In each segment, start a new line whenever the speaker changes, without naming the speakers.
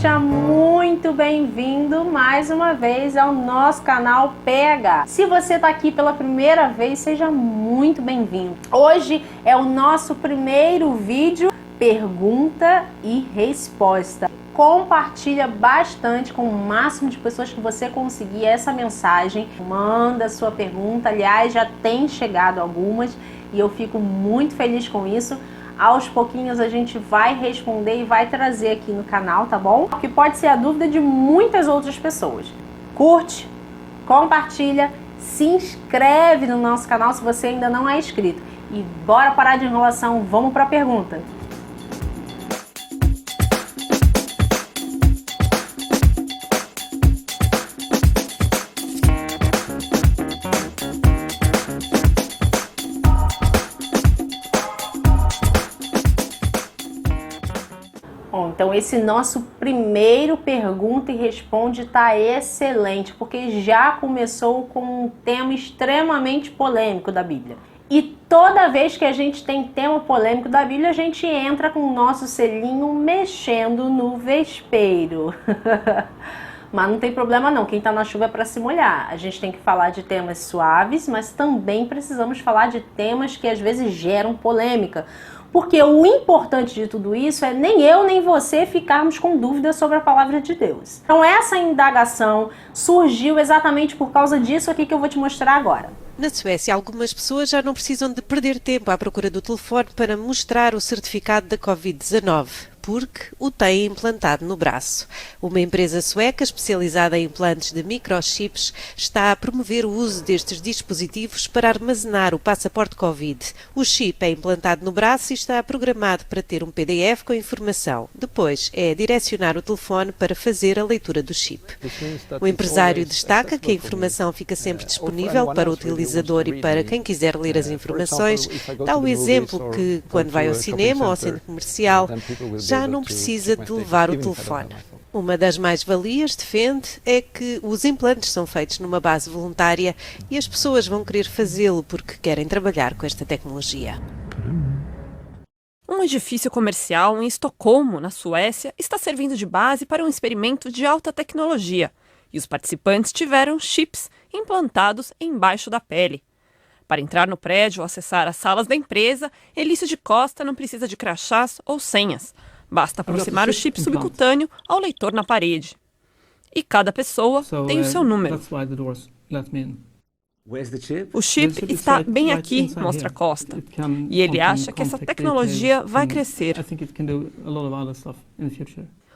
Seja muito bem-vindo mais uma vez ao nosso canal PH. Se você está aqui pela primeira vez, seja muito bem-vindo. Hoje é o nosso primeiro vídeo pergunta e resposta. Compartilha bastante com o máximo de pessoas que você conseguir essa mensagem. Manda sua pergunta, aliás, já tem chegado algumas e eu fico muito feliz com isso. Aos pouquinhos a gente vai responder e vai trazer aqui no canal, tá bom? Que pode ser a dúvida de muitas outras pessoas. Curte, compartilha, se inscreve no nosso canal se você ainda não é inscrito. E bora parar de enrolação, vamos para a pergunta. Bom, então esse nosso primeiro pergunta e responde tá excelente, porque já começou com um tema extremamente polêmico da Bíblia. E toda vez que a gente tem tema polêmico da Bíblia, a gente entra com o nosso selinho mexendo no vespeiro. Mas não tem problema não, quem tá na chuva é para se molhar. A gente tem que falar de temas suaves, mas também precisamos falar de temas que às vezes geram polêmica. Porque o importante de tudo isso é nem eu nem você ficarmos com dúvidas sobre a palavra de Deus. Então essa indagação surgiu exatamente por causa disso aqui que eu vou te mostrar agora.
Na Suécia, algumas pessoas já não precisam de perder tempo à procura do telefone para mostrar o certificado da Covid-19, porque o têm implantado no braço. Uma empresa sueca especializada em implantes de microchips está a promover o uso destes dispositivos para armazenar o passaporte Covid. O chip é implantado no braço e está programado para ter um PDF com informação. Depois é direcionar o telefone para fazer a leitura do chip. O empresário destaca que a informação fica sempre disponível para o utilizador e para quem quiser ler as informações. Dá o exemplo que, quando vai ao cinema ou ao centro comercial, já não precisa de levar o telefone. Uma das mais-valias, defende, é que os implantes são feitos numa base voluntária e as pessoas vão querer fazê-lo porque querem trabalhar com esta tecnologia.
Um edifício comercial em Estocolmo, na Suécia, está servindo de base para um experimento de alta tecnologia e os participantes tiveram chips implantados embaixo da pele. Para entrar no prédio ou acessar as salas da empresa, Elício de Costa não precisa de crachás ou senhas. Basta aproximar o chip subcutâneo ao leitor na parede. E cada pessoa tem o seu número. O chip está bem aqui, mostra Costa. E ele acha que essa tecnologia vai crescer.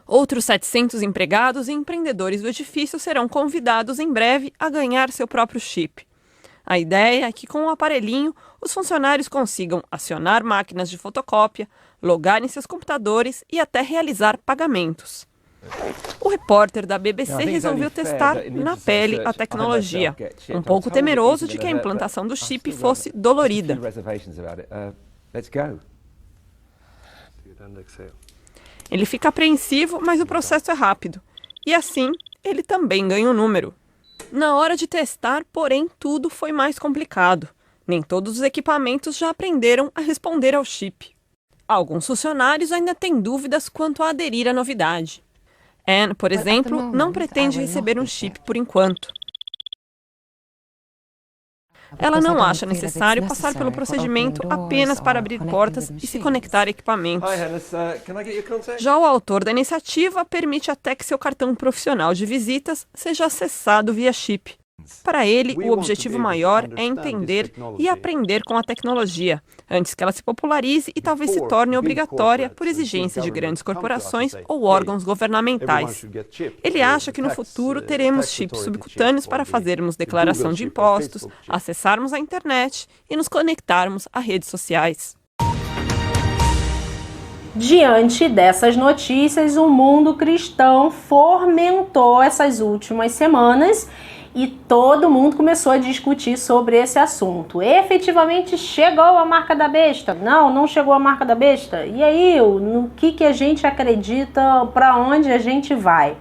Outros 700 empregados e empreendedores do edifício serão convidados em breve a ganhar seu próprio chip. A ideia é que, com o aparelhinho, os funcionários consigam acionar máquinas de fotocópia, logar em seus computadores e até realizar pagamentos. O repórter da BBC resolveu testar na pele a tecnologia, um pouco temeroso de que a implantação do chip fosse dolorida. Ele fica apreensivo, mas o processo é rápido. E assim, ele também ganha um número. Na hora de testar, porém, tudo foi mais complicado. Nem todos os equipamentos já aprenderam a responder ao chip. Alguns funcionários ainda têm dúvidas quanto a aderir à novidade. Anne, por exemplo, não pretende receber um chip por enquanto. Ela não acha necessário passar pelo procedimento apenas para abrir portas e se conectar a equipamentos. Já o autor da iniciativa permite até que seu cartão profissional de visitas seja acessado via chip. Para ele, o objetivo maior é entender e aprender com a tecnologia, antes que ela se popularize e talvez se torne obrigatória por exigência de grandes corporações ou órgãos governamentais. Ele acha que no futuro teremos chips subcutâneos para fazermos declaração de impostos, acessarmos a internet e nos conectarmos a redes sociais.
Diante dessas notícias, o mundo cristão fomentou essas últimas semanas e todo mundo começou a discutir sobre esse assunto. Efetivamente chegou a marca da besta? Não, não chegou a marca da besta? E aí, no que a gente acredita, para onde a gente vai?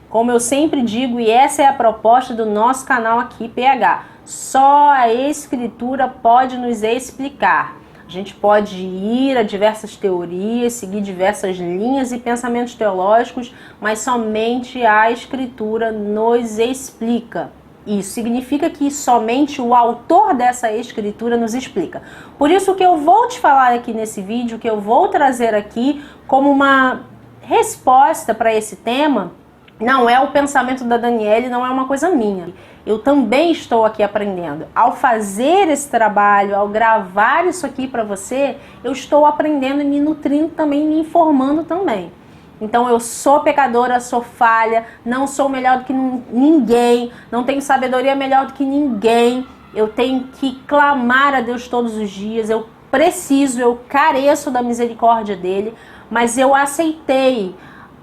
Como eu sempre digo, e essa é a proposta do nosso canal aqui, PH, só a Escritura pode nos explicar. A gente pode ir a diversas teorias, seguir diversas linhas e pensamentos teológicos, mas somente a Escritura nos explica. Isso significa que somente o autor dessa Escritura nos explica. Por isso que eu vou te falar aqui nesse vídeo, que eu vou trazer aqui como uma resposta para esse tema, não é o pensamento da Daniele, não é uma coisa minha. Eu também estou aqui aprendendo. Ao fazer esse trabalho, ao gravar isso aqui para você, eu estou aprendendo e me nutrindo também, me informando também. Então eu sou pecadora, sou falha, não sou melhor do que ninguém, não tenho sabedoria melhor do que ninguém. Eu tenho que clamar a Deus todos os dias, eu careço da misericórdia dele, mas eu aceitei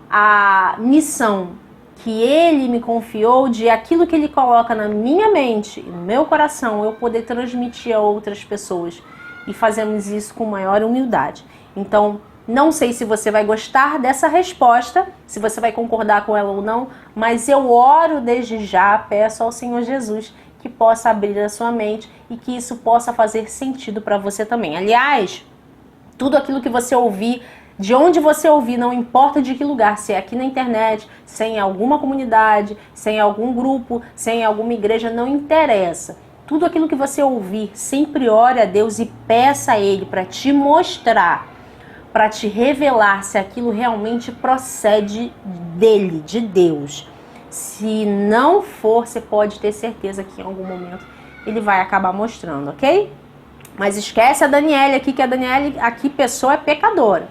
a missão que ele me confiou de aquilo que ele coloca na minha mente, no meu coração, eu poder transmitir a outras pessoas. E fazemos isso com maior humildade. Então, não sei se você vai gostar dessa resposta, se você vai concordar com ela ou não, mas eu oro desde já, peço ao Senhor Jesus que possa abrir a sua mente e que isso possa fazer sentido para você também. Aliás, tudo aquilo que você ouvir, de onde você ouvir, não importa de que lugar, se é aqui na internet, se é em alguma comunidade, se é em algum grupo, se é em alguma igreja, não interessa. Tudo aquilo que você ouvir, sempre ore a Deus e peça a Ele para te mostrar, para te revelar se aquilo realmente procede dele, de Deus. Se não for, você pode ter certeza que em algum momento ele vai acabar mostrando, ok? Mas esquece a Daniele aqui, que a Daniele aqui, pessoa, é pecadora.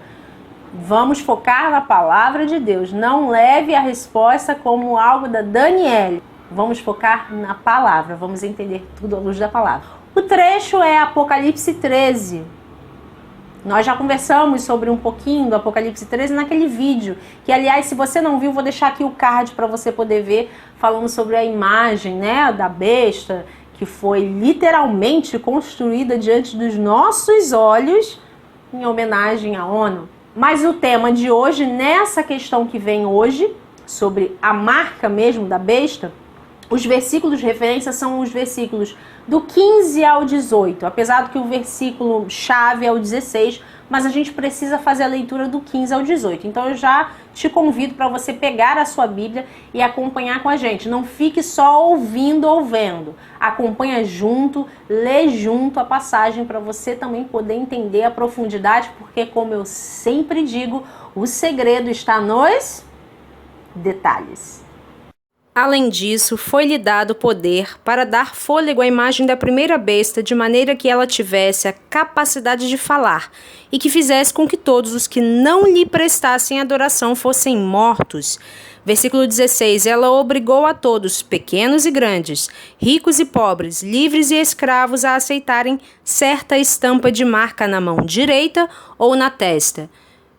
Vamos focar na palavra de Deus. Não leve a resposta como algo da Daniele. Vamos focar na palavra. Vamos entender tudo à luz da palavra. O trecho é Apocalipse 13. Nós já conversamos sobre um pouquinho do Apocalipse 13 naquele vídeo. Que, aliás, se você não viu, vou deixar aqui o card para você poder ver, falando sobre a imagem, né, da besta, que foi literalmente construída diante dos nossos olhos em homenagem à ONU. Mas o tema de hoje, nessa questão que vem hoje, sobre a marca mesmo da besta, os versículos de referência são os versículos do 15 ao 18, apesar do que o versículo chave é o 16, mas a gente precisa fazer a leitura do 15 ao 18. Então eu já te convido para você pegar a sua Bíblia e acompanhar com a gente. Não fique só ouvindo ou vendo. Acompanha junto, lê junto a passagem para você também poder entender a profundidade, porque, como eu sempre digo, o segredo está nos detalhes.
Além disso, foi-lhe dado poder para dar fôlego à imagem da primeira besta, de maneira que ela tivesse a capacidade de falar, e que fizesse com que todos os que não lhe prestassem adoração fossem mortos. Versículo 16, ela obrigou a todos, pequenos e grandes, ricos e pobres, livres e escravos, a aceitarem certa estampa de marca na mão direita ou na testa.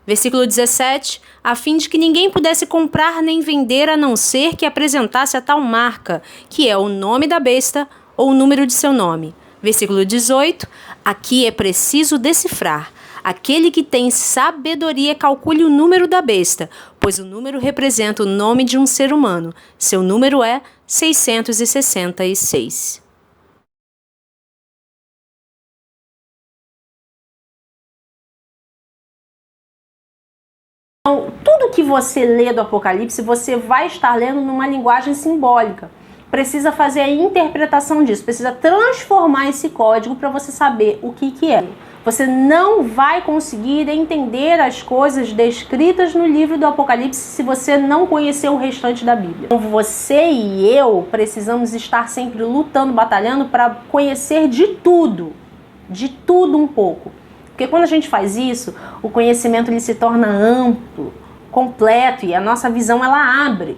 Versículo 17, a fim de que ninguém pudesse comprar nem vender a não ser que apresentasse a tal marca, que é o nome da besta ou o número de seu nome. Versículo 18, aqui é preciso decifrar. Aquele que tem sabedoria calcule o número da besta, pois o número representa o nome de um ser humano. Seu número é 666.
Então, tudo que você lê do Apocalipse, você vai estar lendo numa linguagem simbólica. Precisa fazer a interpretação disso, precisa transformar esse código para você saber o que é. Você não vai conseguir entender as coisas descritas no livro do Apocalipse se você não conhecer o restante da Bíblia. Então, você e eu precisamos estar sempre lutando, batalhando para conhecer de tudo um pouco. Porque quando a gente faz isso, o conhecimento ele se torna amplo, completo, e a nossa visão ela abre.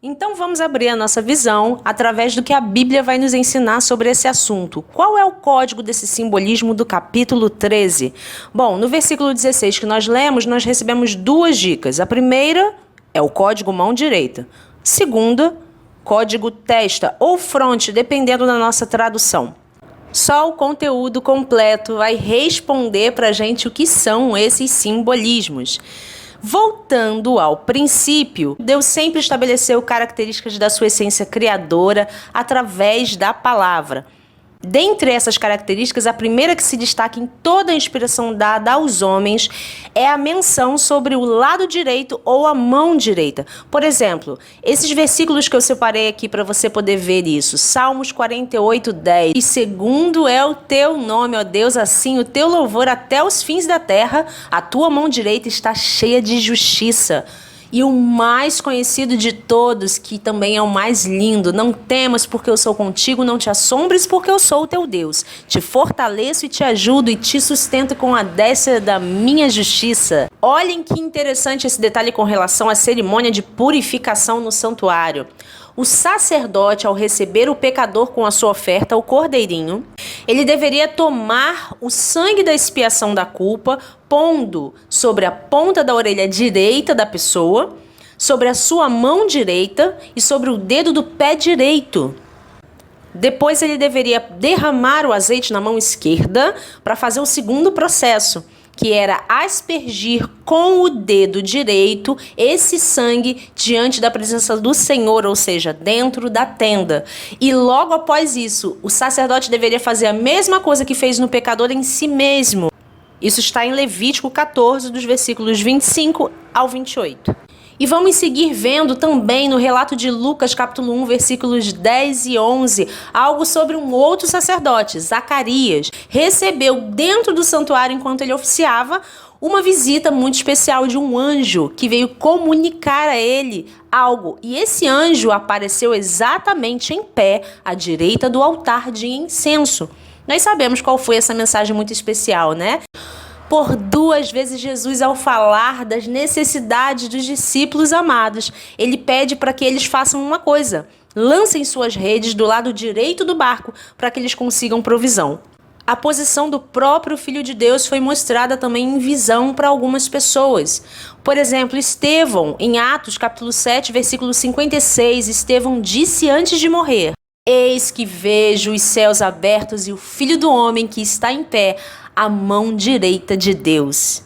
Então vamos abrir a nossa visão através do que a Bíblia vai nos ensinar sobre esse assunto. Qual é o código desse simbolismo do capítulo 13? Bom, no versículo 16 que nós lemos, nós recebemos duas dicas. A primeira é o código mão direita. Segunda, código testa ou fronte, dependendo da nossa tradução. Só o conteúdo completo vai responder para a gente o que são esses simbolismos. Voltando ao princípio, Deus sempre estabeleceu características da sua essência criadora através da palavra. Dentre essas características, a primeira que se destaca em toda a inspiração dada aos homens é a menção sobre o lado direito ou a mão direita. Por exemplo, esses versículos que eu separei aqui para você poder ver isso. Salmos 48:10. E segundo é o teu nome, ó Deus, assim o teu louvor até os fins da terra, a tua mão direita está cheia de justiça. E o mais conhecido de todos, que também é o mais lindo: não temas porque eu sou contigo, não te assombres porque eu sou o teu Deus. Te fortaleço e te ajudo e te sustento com a destra da minha justiça. Olhem que interessante esse detalhe com relação à cerimônia de purificação no santuário. O sacerdote, ao receber o pecador com a sua oferta, o cordeirinho, ele deveria tomar o sangue da expiação da culpa, pondo sobre a ponta da orelha direita da pessoa, sobre a sua mão direita e sobre o dedo do pé direito. Depois ele deveria derramar o azeite na mão esquerda para fazer o segundo processo, que era aspergir com o dedo direito esse sangue diante da presença do Senhor, ou seja, dentro da tenda. E logo após isso, o sacerdote deveria fazer a mesma coisa que fez no pecador em si mesmo. Isso está em Levítico 14, dos versículos 25 ao 28. E vamos seguir vendo também no relato de Lucas, capítulo 1, versículos 10 e 11, algo sobre um outro sacerdote, Zacarias. Recebeu dentro do santuário, enquanto ele oficiava, uma visita muito especial de um anjo que veio comunicar a ele algo. E esse anjo apareceu exatamente em pé, à direita do altar de incenso. Nós sabemos qual foi essa mensagem muito especial, né? Por 2 vezes Jesus, ao falar das necessidades dos discípulos amados, ele pede para que eles façam uma coisa: lancem suas redes do lado direito do barco para que eles consigam provisão. A posição do próprio Filho de Deus foi mostrada também em visão para algumas pessoas. Por exemplo, Estevão, em Atos capítulo 7, versículo 56, Estevão disse antes de morrer: eis que vejo os céus abertos e o Filho do Homem que está em pé, a mão direita de Deus.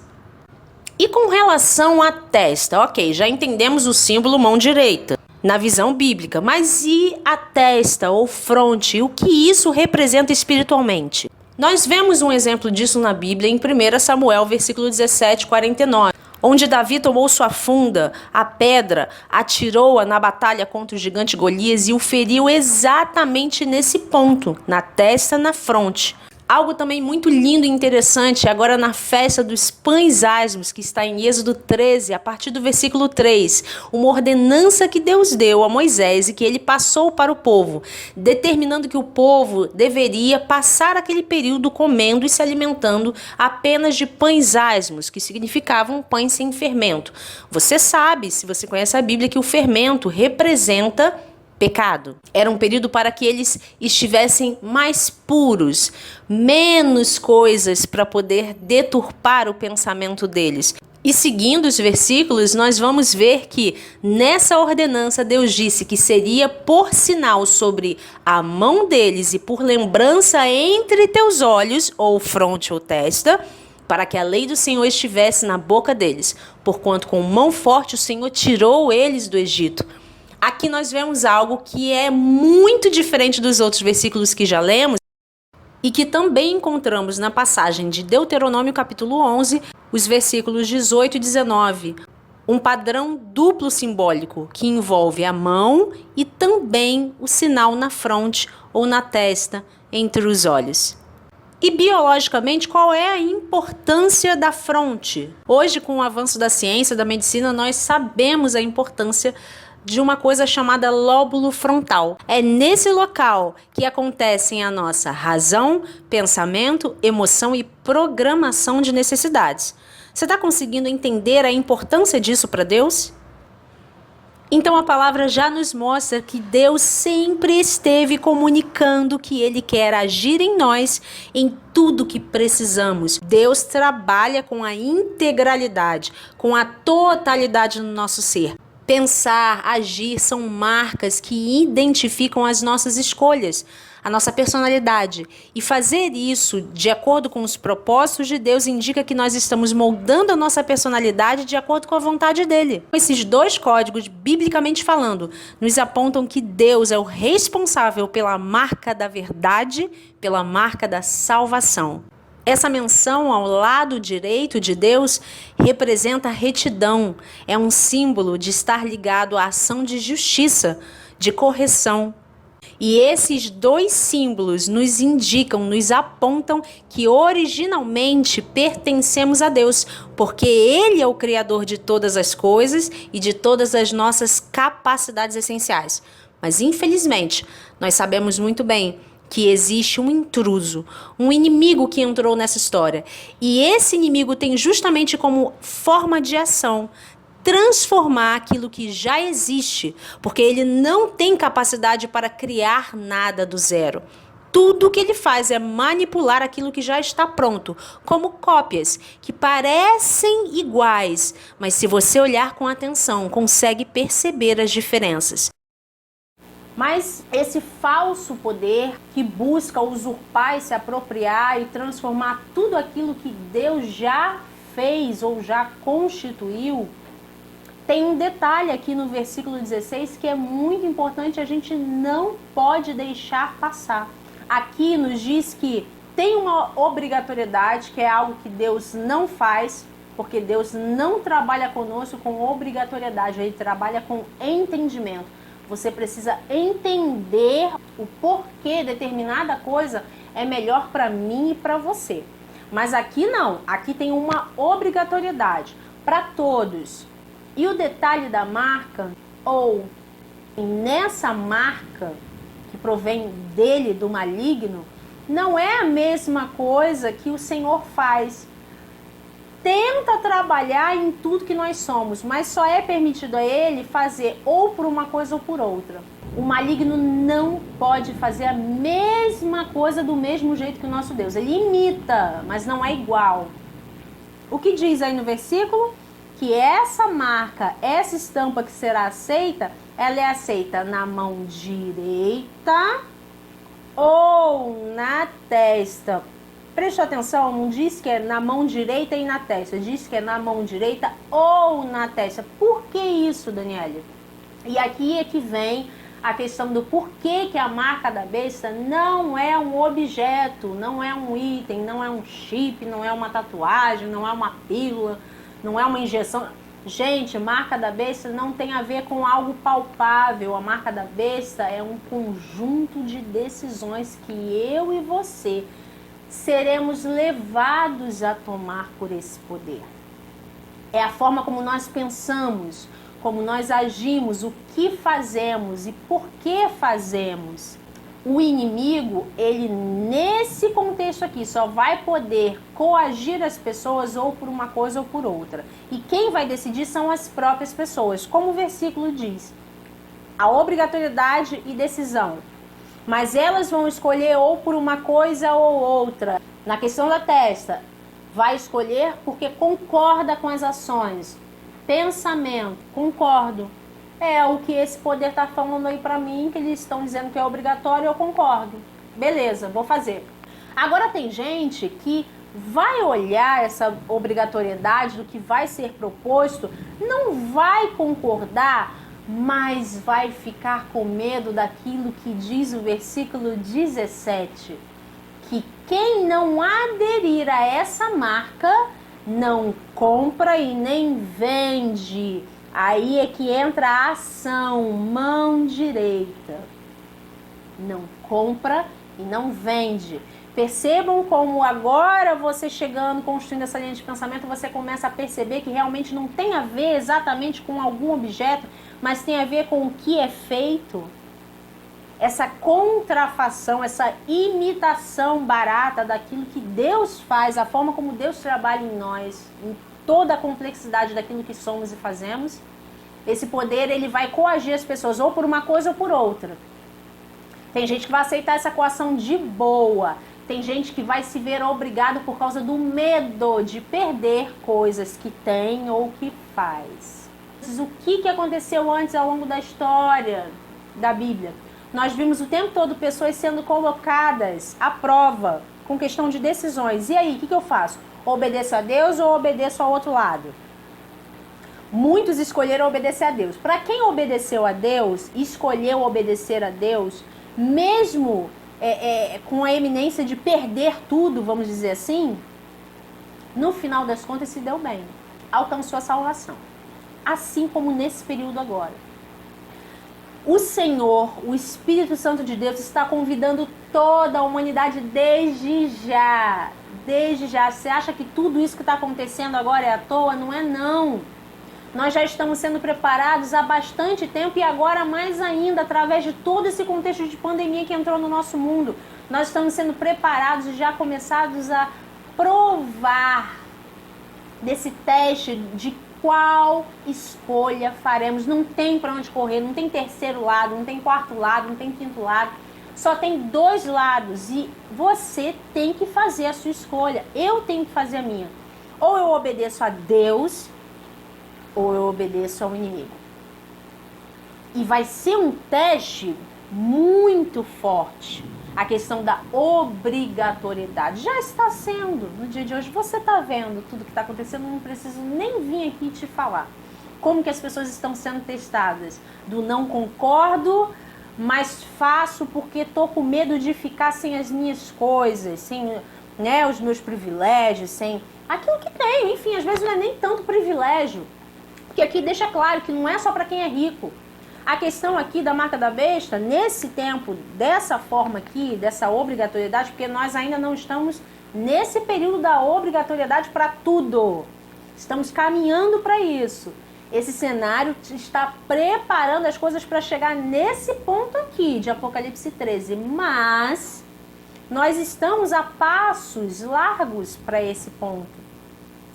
E com relação à testa, ok, já entendemos o símbolo mão direita na visão bíblica, mas e a testa ou fronte? O que isso representa espiritualmente? Nós vemos um exemplo disso na Bíblia em 1 Samuel, versículo 17, 49, onde Davi tomou sua funda, a pedra, atirou-a na batalha contra o gigante Golias e o feriu exatamente nesse ponto, na testa, na fronte. Algo também muito lindo e interessante agora na festa dos pães asmos, que está em Êxodo 13, a partir do versículo 3, uma ordenança que Deus deu a Moisés e que ele passou para o povo, determinando que o povo deveria passar aquele período comendo e se alimentando apenas de pães asmos, que significavam pães sem fermento. Você sabe, se você conhece a Bíblia, que o fermento representa pecado. Era um período para que eles estivessem mais puros, menos coisas para poder deturpar o pensamento deles. E seguindo os versículos, nós vamos ver que nessa ordenança Deus disse que seria por sinal sobre a mão deles e por lembrança entre teus olhos, ou fronte ou testa, para que a lei do Senhor estivesse na boca deles, porquanto com mão forte o Senhor tirou eles do Egito. Aqui nós vemos algo que é muito diferente dos outros versículos que já lemos e que também encontramos na passagem de Deuteronômio capítulo 11, os versículos 18 e 19. Um padrão duplo simbólico que envolve a mão e também o sinal na fronte ou na testa entre os olhos. E biologicamente, qual é a importância da fronte? Hoje, com o avanço da ciência, da medicina, nós sabemos a importância de uma coisa chamada lóbulo frontal. É nesse local que acontecem a nossa razão, pensamento, emoção e programação de necessidades. Você está conseguindo entender a importância disso para Deus? Então a palavra já nos mostra que Deus sempre esteve comunicando que Ele quer agir em nós em tudo que precisamos. Deus trabalha com a integralidade, com a totalidade no nosso ser. Pensar, agir são marcas que identificam as nossas escolhas. a nossa personalidade. E fazer isso de acordo com os propósitos de Deus indica que nós estamos moldando a nossa personalidade de acordo com a vontade dele. Esses dois códigos, biblicamente falando, nos apontam que Deus é o responsável pela marca da verdade, pela marca da salvação. Essa menção ao lado direito de Deus representa retidão. É um símbolo de estar ligado à ação de justiça, de correção. E esses dois símbolos nos indicam, nos apontam que originalmente pertencemos a Deus, porque Ele é o Criador de todas as coisas e de todas as nossas capacidades essenciais. Mas, infelizmente, nós sabemos muito bem que existe um intruso, um inimigo que entrou nessa história. E esse inimigo tem justamente como forma de ação transformar aquilo que já existe, porque ele não tem capacidade para criar nada do zero. Tudo que ele faz é manipular aquilo que já está pronto, como cópias que parecem iguais, mas se você olhar com atenção, consegue perceber as diferenças.
Mas esse falso poder que busca usurpar e se apropriar e transformar tudo aquilo que Deus já fez ou já constituiu, tem um detalhe aqui no versículo 16 que é muito importante, a gente não pode deixar passar. Aqui nos diz que tem uma obrigatoriedade, que é algo que Deus não faz, porque Deus não trabalha conosco com obrigatoriedade, Ele trabalha com entendimento. Você precisa entender o porquê determinada coisa é melhor para mim e para você. Mas aqui não, aqui tem uma obrigatoriedade para todos. E o detalhe da marca, ou nessa marca que provém dele, do maligno, não é a mesma coisa que o Senhor faz. Tenta trabalhar em tudo que nós somos, mas só é permitido a ele fazer ou por uma coisa ou por outra. O maligno não pode fazer a mesma coisa do mesmo jeito que o nosso Deus. Ele imita, mas não é igual. O que diz aí no versículo? Que essa marca, essa estampa que será aceita, ela é aceita na mão direita ou na testa. Preste atenção, não diz que é na mão direita e na testa, diz que é na mão direita ou na testa. Por que isso, Daniele? E aqui é que vem a questão do porquê que a marca da besta não é um objeto, não é um item, não é um chip, não é uma tatuagem, não é uma pílula, não é uma injeção. Gente, marca da besta não tem a ver com algo palpável. A marca da besta é um conjunto de decisões que eu e você seremos levados a tomar por esse poder. É a forma como nós pensamos, como nós agimos, o que fazemos e por que fazemos. O inimigo, ele nesse contexto aqui só vai poder coagir as pessoas ou por uma coisa ou por outra. E quem vai decidir são as próprias pessoas, como o versículo diz. A obrigatoriedade e decisão. Mas elas vão escolher ou por uma coisa ou outra. Na questão da testa, vai escolher porque concorda com as ações. Pensamento, concordo. É o que esse poder está falando aí para mim, que eles estão dizendo que é obrigatório, eu concordo. Beleza, vou fazer. Agora tem gente que vai olhar essa obrigatoriedade do que vai ser proposto, não vai concordar, mas vai ficar com medo daquilo que diz o versículo 17, que quem não aderir a essa marca não compra e nem vende. Aí é que entra a ação, mão direita. Não compra e não vende. Percebam como agora você chegando, construindo essa linha de pensamento, você começa a perceber que realmente não tem a ver exatamente com algum objeto, mas tem a ver com o que é feito. Essa contrafação, essa imitação barata daquilo que Deus faz, a forma como Deus trabalha em nós, em toda a complexidade daquilo que somos e fazemos. Esse poder, ele vai coagir as pessoas ou por uma coisa ou por outra. Tem gente que vai aceitar essa coação de boa. Tem gente que vai se ver obrigado por causa do medo de perder coisas que tem ou que faz. O que aconteceu antes ao longo da história da Bíblia? Nós vimos o tempo todo pessoas sendo colocadas à prova com questão de decisões. E aí, o que eu faço? Obedeço a Deus ou obedeço ao outro lado? Muitos escolheram obedecer a Deus. Para quem obedeceu a Deus, escolheu obedecer a Deus, mesmo com a eminência de perder tudo, vamos dizer assim, no final das contas se deu bem. Alcançou a salvação. Assim como nesse período agora. O Senhor, o Espírito Santo de Deus, está convidando toda a humanidade desde já. Desde já. Você acha que tudo isso que está acontecendo agora é à toa? Não é não. Nós já estamos sendo preparados há bastante tempo e agora mais ainda, através de todo esse contexto de pandemia que entrou no nosso mundo. Nós estamos sendo preparados e já começados a provar desse teste de qual escolha faremos. Não tem para onde correr, não tem terceiro lado, não tem quarto lado, não tem quinto lado. Só tem dois lados e você tem que fazer a sua escolha. Eu tenho que fazer a minha. Ou eu obedeço a Deus, ou eu obedeço ao inimigo. E vai ser um teste muito forte. A questão da obrigatoriedade já está sendo. No dia de hoje você está vendo tudo que está acontecendo, não preciso nem vir aqui te falar. Como que as pessoas estão sendo testadas? Do não concordo, mas faço porque estou com medo de ficar sem as minhas coisas, sem, né, os meus privilégios, sem aquilo que tenho. Enfim, às vezes não é nem tanto privilégio. Porque aqui deixa claro que não é só para quem é rico. A questão aqui da marca da besta, nesse tempo, dessa forma aqui, dessa obrigatoriedade, porque nós ainda não estamos nesse período da obrigatoriedade para tudo. Estamos caminhando para isso. Esse cenário está preparando as coisas para chegar nesse ponto aqui de Apocalipse 13. Mas nós estamos a passos largos para esse ponto.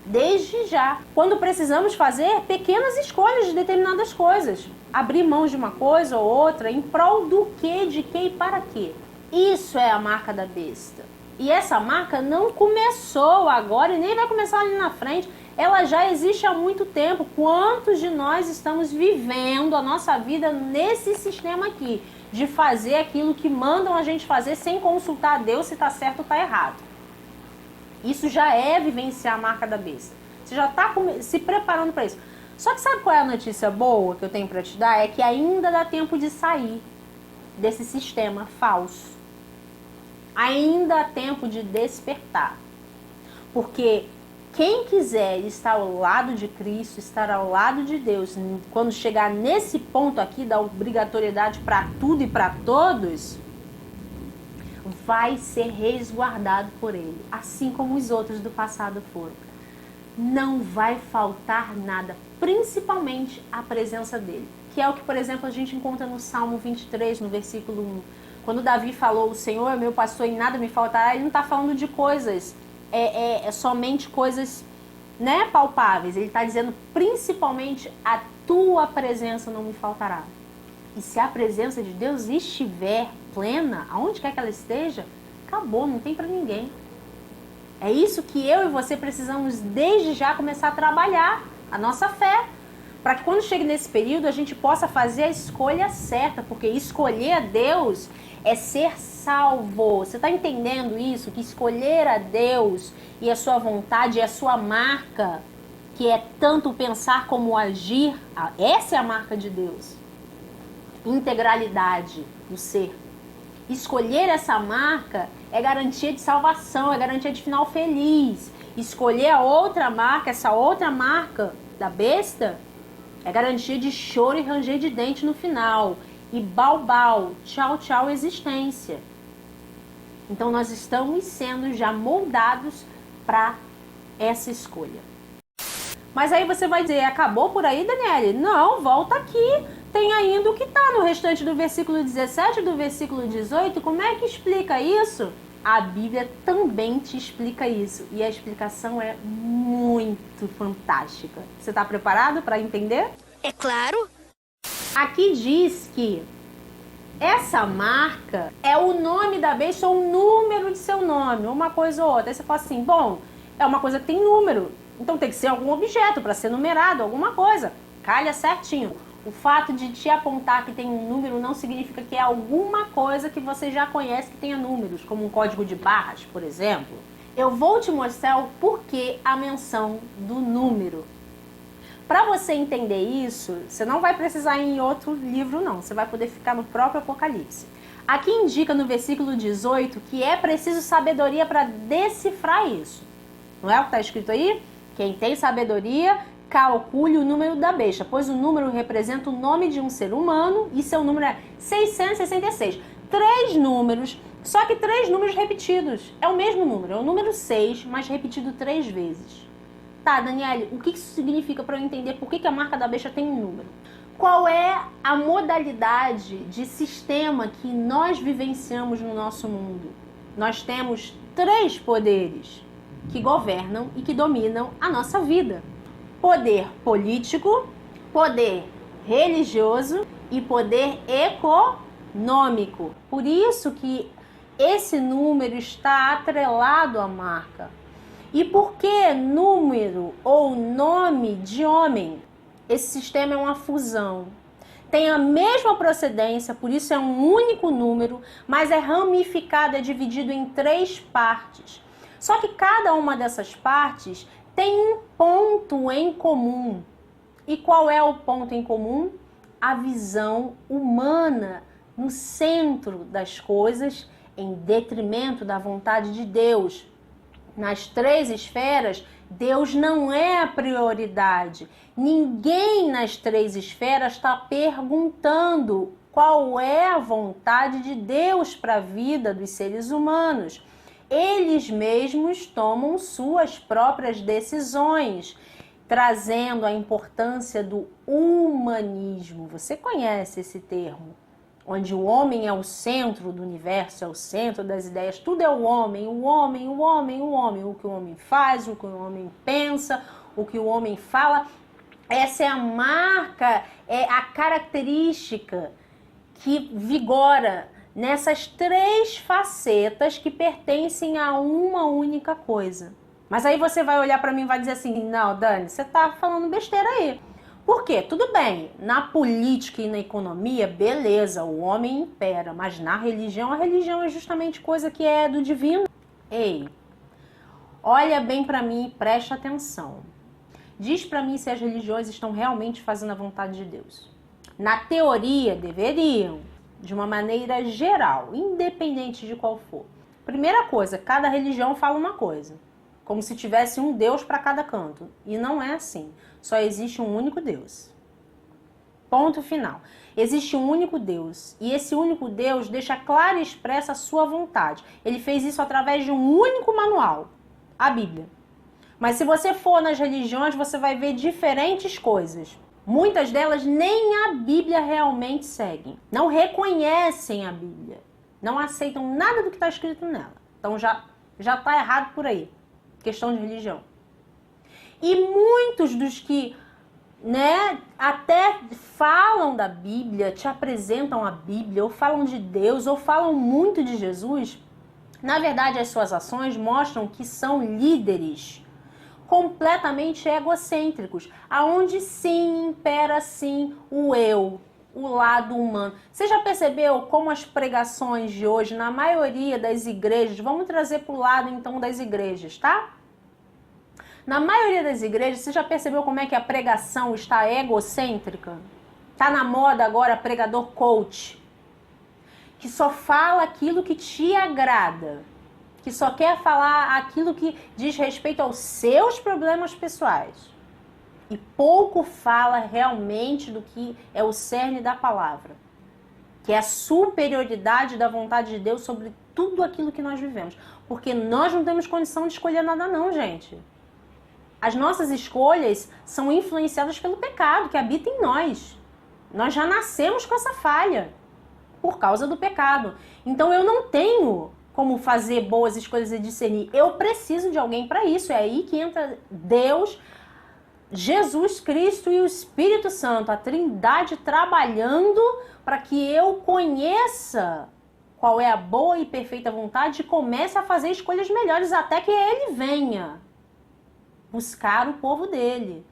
Desde já. Quando precisamos fazer pequenas escolhas de determinadas coisas. Abrir mão de uma coisa ou outra em prol do quê, de quê e para quê. Isso é a marca da besta. E essa marca não começou agora e nem vai começar ali na frente. Ela já existe há muito tempo. Quantos de nós estamos vivendo a nossa vida nesse sistema aqui? De fazer aquilo que mandam a gente fazer sem consultar a Deus se está certo ou está errado. Isso já é vivenciar a marca da besta. Você já está se preparando para isso. Só que sabe qual é a notícia boa que eu tenho para te dar? É que ainda dá tempo de sair desse sistema falso. Ainda há tempo de despertar. Porque quem quiser estar ao lado de Cristo, estar ao lado de Deus, quando chegar nesse ponto aqui da obrigatoriedade para tudo e para todos, vai ser resguardado por Ele, assim como os outros do passado foram. Não vai faltar nada, principalmente a presença dEle, que é o que, por exemplo, a gente encontra no Salmo 23, no versículo 1. Quando Davi falou, o Senhor é meu pastor e nada me faltará, ele não está falando de coisas, somente coisas, né, palpáveis. Ele está dizendo, principalmente, a tua presença não me faltará. E se a presença de Deus estiver plena, aonde quer que ela esteja, acabou, não tem para ninguém. É isso que eu e você precisamos desde já começar a trabalhar, a nossa fé, para que quando chegue nesse período a gente possa fazer a escolha certa, porque escolher a Deus é ser salvo. Você está entendendo isso? Que escolher a Deus e a sua vontade e a sua marca, que é tanto pensar como agir, essa é a marca de Deus. Integralidade do ser. Escolher essa marca é garantia de salvação, é garantia de final feliz. Escolher a outra marca, essa outra marca da besta, é garantia de choro e ranger de dente no final. E bau, tchau, tchau, existência. Então nós estamos sendo já moldados para essa escolha. Mas aí você vai dizer, acabou por aí, Daniele? Não, volta aqui. Tem ainda o que está no restante do versículo 17 e do versículo 18. Como é que explica isso? A Bíblia também te explica isso. E a explicação é muito fantástica. Você está preparado para entender?
É claro.
Aqui diz que essa marca é o nome da besta ou o número de seu nome, uma coisa ou outra. Aí você fala assim, bom, é uma coisa que tem número. Então tem que ser algum objeto para ser numerado, alguma coisa. Calha certinho. O fato de te apontar que tem um número não significa que é alguma coisa que você já conhece que tenha números, como um código de barras, por exemplo. Eu vou te mostrar o porquê a menção do número. Para você entender isso, você não vai precisar ir em outro livro não, você vai poder ficar no próprio Apocalipse. Aqui indica no versículo 18 que é preciso sabedoria para decifrar isso. Não é o que está escrito aí? Quem tem sabedoria, calcule o número da besta, pois o número representa o nome de um ser humano e seu número é 666. 3 números, só que 3 números repetidos. É o mesmo número, é o número 6, mas repetido 3 vezes. Tá, Daniele, o que isso significa para eu entender por que a marca da besta tem um número? Qual é a modalidade de sistema que nós vivenciamos no nosso mundo? Nós temos 3 poderes que governam e que dominam a nossa vida. Poder político, poder religioso e poder econômico. Por isso que esse número está atrelado à marca. E por que número ou nome de homem? Esse sistema é uma fusão. Tem a mesma procedência, por isso é um único número, mas é ramificado, é dividido em 3 partes. Só que cada uma dessas partes tem um ponto em comum. E qual é o ponto em comum? A visão humana no centro das coisas, em detrimento da vontade de Deus. Nas 3 esferas, Deus não é a prioridade. Ninguém nas 3 esferas está perguntando qual é a vontade de Deus para a vida dos seres humanos. Eles mesmos tomam suas próprias decisões, trazendo a importância do humanismo. Você conhece esse termo? Onde o homem é o centro do universo, é o centro das ideias, tudo é o homem, o homem, o homem, o homem. O que o homem faz, o que o homem pensa, o que o homem fala. Essa é a marca, é a característica que vigora nessas 3 facetas que pertencem a uma única coisa. Mas aí você vai olhar para mim e vai dizer assim, não, Dani, você tá falando besteira aí. Por quê? Tudo bem, na política e na economia, beleza, o homem impera, mas na religião, a religião é justamente coisa que é do divino. Ei, olha bem para mim e preste atenção. Diz para mim se as religiões estão realmente fazendo a vontade de Deus. Na teoria, deveriam, de uma maneira geral, independente de qual for. Primeira coisa, cada religião fala uma coisa. Como se tivesse um Deus para cada canto. E não é assim. Só existe um único Deus. Ponto final. Existe um único Deus. E esse único Deus deixa clara e expressa a sua vontade. Ele fez isso através de um único manual. A Bíblia. Mas se você for nas religiões, você vai ver diferentes coisas. Muitas delas nem a Bíblia realmente seguem. Não reconhecem a Bíblia. Não aceitam nada do que está escrito nela. Então já está errado por aí. Questão de religião. E muitos dos que, até falam da Bíblia, te apresentam a Bíblia, ou falam de Deus, ou falam muito de Jesus, na verdade as suas ações mostram que são líderes completamente egocêntricos, aonde sim impera sim o eu, o lado humano. Você já percebeu como as pregações de hoje, na maioria das igrejas, vamos trazer para o lado então das igrejas, tá? Na maioria das igrejas, você já percebeu como é que a pregação está egocêntrica? Tá na moda agora pregador coach, que só fala aquilo que te agrada, que só quer falar aquilo que diz respeito aos seus problemas pessoais. E pouco fala realmente do que é o cerne da palavra, que é a superioridade da vontade de Deus sobre tudo aquilo que nós vivemos. Porque nós não temos condição de escolher nada não, gente. As nossas escolhas são influenciadas pelo pecado que habita em nós. Nós já nascemos com essa falha por causa do pecado. Então eu não tenho como fazer boas escolhas e discernir. Eu preciso de alguém para isso. É aí que entra Deus, Jesus Cristo e o Espírito Santo, a Trindade trabalhando para que eu conheça qual é a boa e perfeita vontade e comece a fazer escolhas melhores até que Ele venha buscar o povo dele.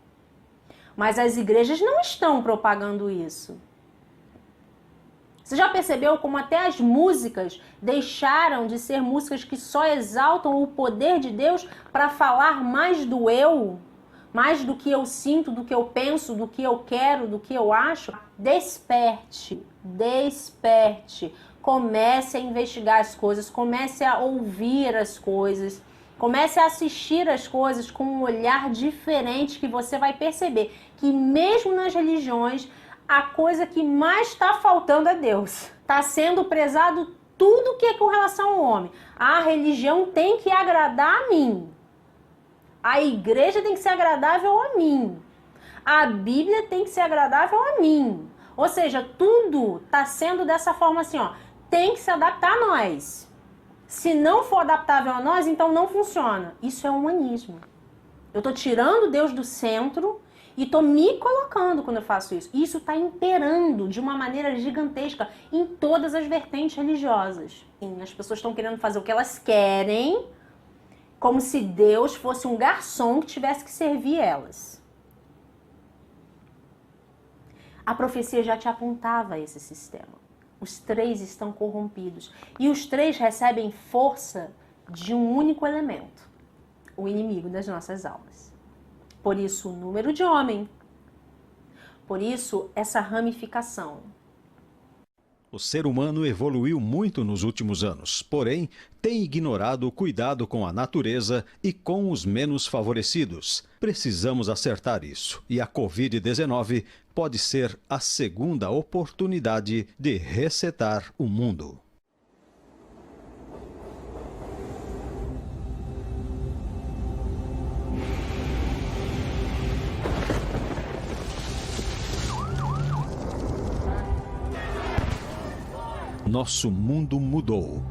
Mas as igrejas não estão propagando isso. Você já percebeu como até as músicas deixaram de ser músicas que só exaltam o poder de Deus para falar mais do eu? Mais do que eu sinto, do que eu penso, do que eu quero, do que eu acho? Desperte, desperte. Comece a investigar as coisas, comece a ouvir as coisas, comece a assistir as coisas com um olhar diferente, que você vai perceber que mesmo nas religiões, a coisa que mais está faltando é Deus. Está sendo prezado tudo que é com relação ao homem. A religião tem que agradar a mim. A igreja tem que ser agradável a mim. A Bíblia tem que ser agradável a mim. Ou seja, tudo está sendo dessa forma assim, ó. Tem que se adaptar a nós. Se não for adaptável a nós, então não funciona. Isso é humanismo. Eu estou tirando Deus do centro e estou me colocando quando eu faço isso. Isso está imperando de uma maneira gigantesca em todas as vertentes religiosas. Sim, as pessoas estão querendo fazer o que elas querem, como se Deus fosse um garçom que tivesse que servir elas. A profecia já te apontava esse sistema. Os três estão corrompidos. E os três recebem força de um único elemento: o inimigo das nossas almas. Por isso, o número de homem. Por isso, essa ramificação.
O ser humano evoluiu muito nos últimos anos, porém, tem ignorado o cuidado com a natureza e com os menos favorecidos. Precisamos acertar isso, e a Covid-19 pode ser a segunda oportunidade de resetar o mundo. Nosso mundo mudou.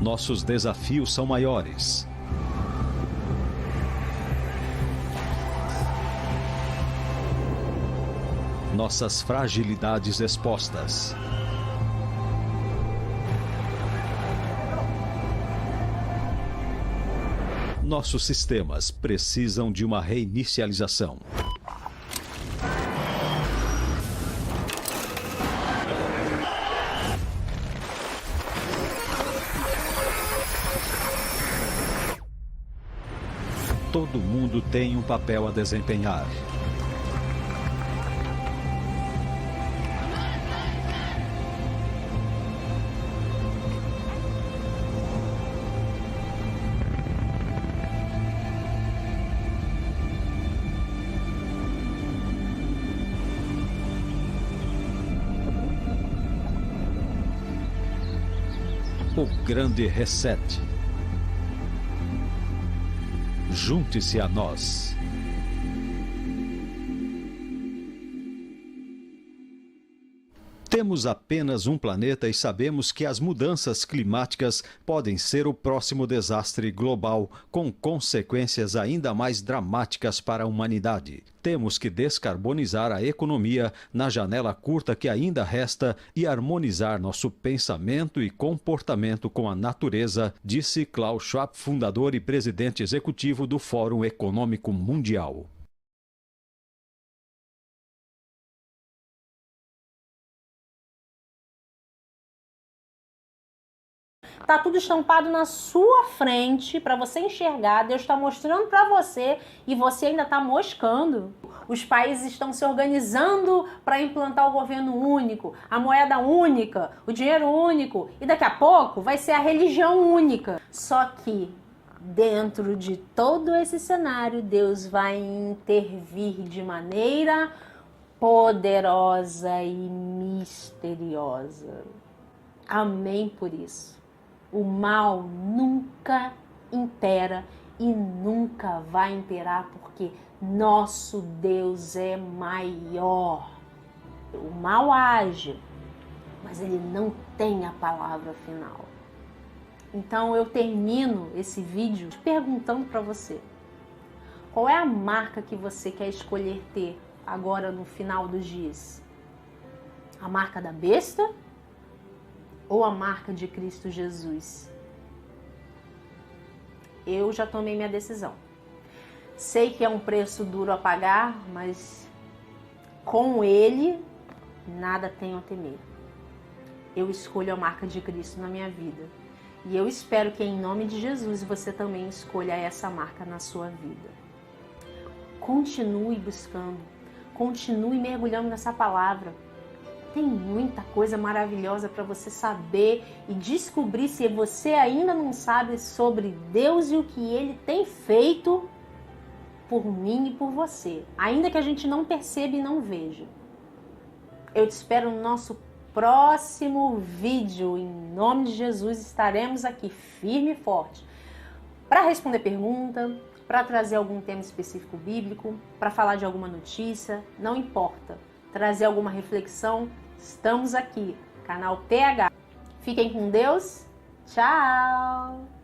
Nossos desafios são maiores. Nossas fragilidades expostas. Nossos sistemas precisam de uma reinicialização. Todo mundo tem um papel a desempenhar. O grande reset. Junte-se a nós. Temos apenas um planeta e sabemos que as mudanças climáticas podem ser o próximo desastre global, com consequências ainda mais dramáticas para a humanidade. Temos que descarbonizar a economia na janela curta que ainda resta e harmonizar nosso pensamento e comportamento com a natureza, disse Klaus Schwab, fundador e presidente executivo do Fórum Econômico Mundial.
Tá tudo estampado na sua frente para você enxergar. Deus está mostrando para você e você ainda está moscando. Os países estão se organizando para implantar o governo único, a moeda única, o dinheiro único e daqui a pouco vai ser a religião única. Só que dentro de todo esse cenário, Deus vai intervir de maneira poderosa e misteriosa. Amém por isso. O mal nunca impera e nunca vai imperar, porque nosso Deus é maior. O mal age, mas ele não tem a palavra final. Então eu termino esse vídeo perguntando para você: qual é a marca que você quer escolher ter agora no final dos dias? A marca da besta? Ou a marca de Cristo Jesus? eu já tomei minha decisão. Sei que é um preço duro a pagar, mas com ele, nada tenho a temer. Eu escolho a marca de Cristo na minha vida. E eu espero que em nome de Jesus você também escolha essa marca na sua vida. Continue buscando, continue mergulhando nessa palavra. Tem muita coisa maravilhosa para você saber e descobrir, se você ainda não sabe, sobre Deus e o que Ele tem feito por mim e por você, ainda que a gente não perceba e não veja. Eu te espero no nosso próximo vídeo. Em nome de Jesus, estaremos aqui firme e forte para responder pergunta, para trazer algum tema específico bíblico, para falar de alguma notícia, não importa, trazer alguma reflexão, estamos aqui, canal PH. Fiquem com Deus, tchau!